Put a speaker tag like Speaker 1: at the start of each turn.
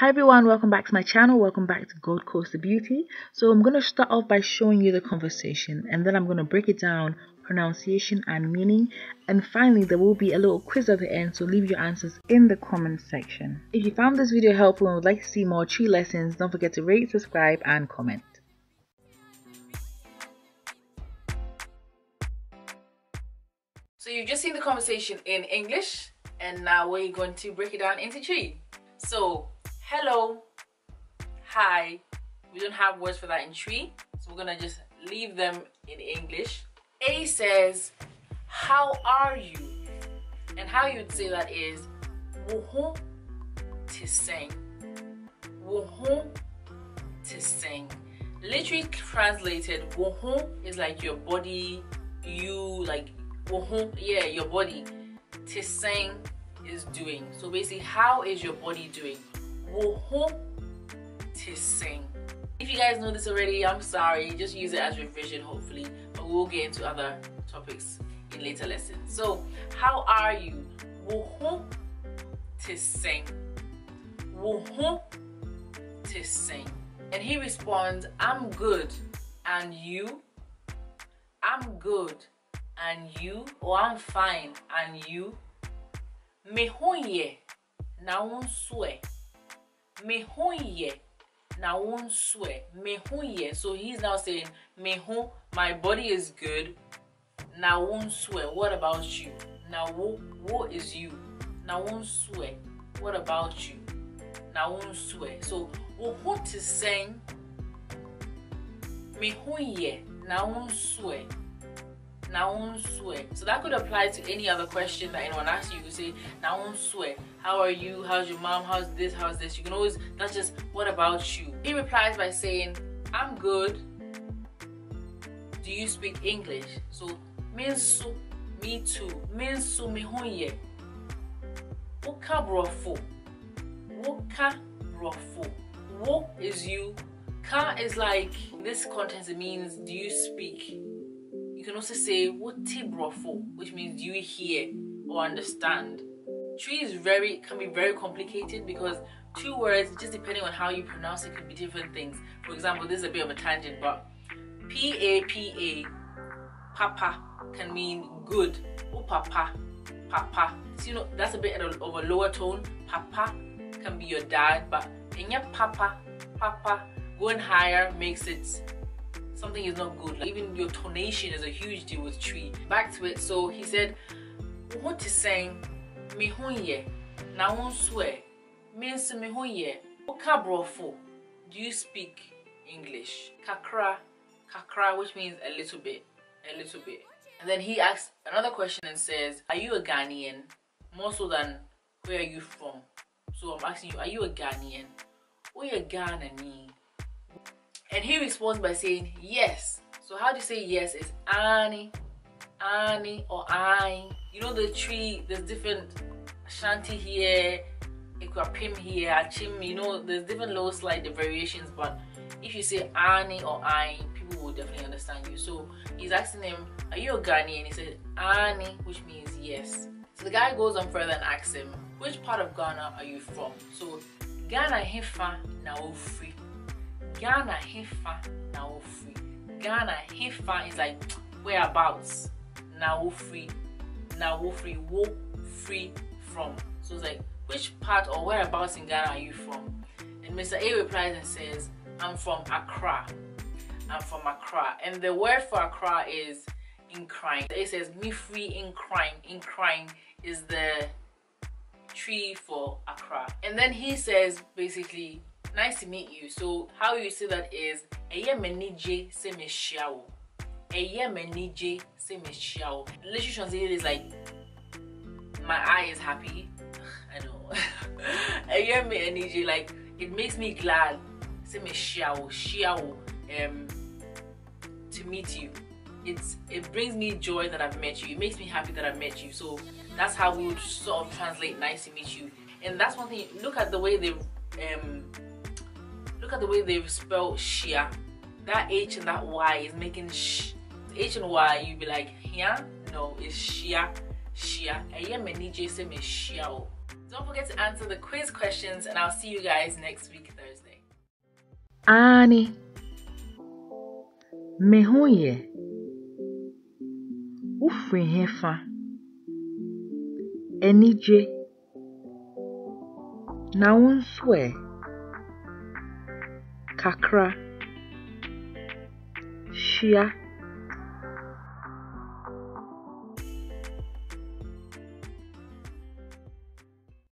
Speaker 1: Hi everyone, welcome back to my channel. Welcome back to Goldcoastdebuty. So I'm going to start off by showing you the conversation, and then I'm going to break it down, pronunciation and meaning, and finally there will be a little quiz at the end, so leave your answers in the comments section. If you found this video helpful and would like to see more tree lessons, don't forget to rate, subscribe and comment. So you've just seen the conversation in English, and now we're going to break it down into tree. So hello, hi, we don't have words for that in tree, so we're gonna just leave them in English. A says, how are you? And how you'd say that is, woho to sing. Woho to sing. Literally translated, woho is like your body, you, like woho, yeah, your body. To sing is doing. So basically, how is your body doing? Woho to sing. If you guys know this already, I'm sorry, just use it as revision hopefully, but we'll get into other topics in later lessons. So how are you? Woho to sing. Woho to sing. And he responds, I'm good, and you? I'm good, and you? Or I'm fine, and you? Mehonye na unswe. Mehonye na unswe. Mehonye. So he's now saying, Mehon, my body is good. Na unswe. What about you? Na wo is you. Na unswe. What about you? Na unswe. So wo to sing. Mehonye na unswe. So that could apply to any other question that anyone asks you. You could say, how are you? How's your mom? How's this? How's this? You can always, that's just, what about you? He replies by saying, I'm good. Do you speak English? So, minsu, me too. Minsu mihonye. Woka brofo. Woka brofo. Wo is you. Ka is like, this context, it means, do you speak? You can also say wote brofo, which means do you hear or understand. Tree is can be very complicated because two words, just depending on how you pronounce it, could be different things. For example, this is a bit of a tangent, but P-A-P-A, papa, can mean good. Oh papa, papa. So you know that's a bit of a lower tone. Papa can be your dad, but in your papa, going higher makes it something is not good. Like even your tonation is a huge deal with tree. Back to it. So he said, what is saying? Mehonye na unswe. Means mehonye. Woka brofo. Do you speak English? Kakra, which means a little bit. And then he asks another question and says, are you a Ghanaian? More so than where are you from? So I'm asking you, are you a Ghanaian? Where you Ghanaian? And he responds by saying yes. So how do you say yes? It's ani, or I. You know the tree, there's different shanty here, equapim here, achim, you know, there's different low slight variations, but if you say ani or I, people will definitely understand you. So he's asking him, are you a Ghanaian? And he said ani, which means yes. So the guy goes on further and asks him, which part of Ghana are you from? So Ghana hefa na ofri. Ghana hefa na ofri. Ghana hefa is like whereabouts. Na ofri. Wo free from. So it's like which part or whereabouts in Ghana are you from? And Mr. A replies and says, I'm from Accra. And the word for Accra is incline. A says me free incline. Incline is the tree for Accra. And then he says basically, nice to meet you. So how you say that is eye menije se me shiao. Eye menije se me shiao. Literally translated is like my eye is happy. I know. Eye menije, like it makes me glad. Se me shiao. To meet you. It brings me joy that I've met you. It makes me happy that I've met you. So that's how we would sort of translate nice to meet you. And that's one thing. Look at the way they've spelled Shia. That H and that Y is making sh. H and Y, you'd be like, yeah? No, it's Shia. Don't forget to answer the quiz questions, and I'll see you guys next week, Thursday.
Speaker 2: Ani mehuye ufri hefa anigye na unswe kakra shia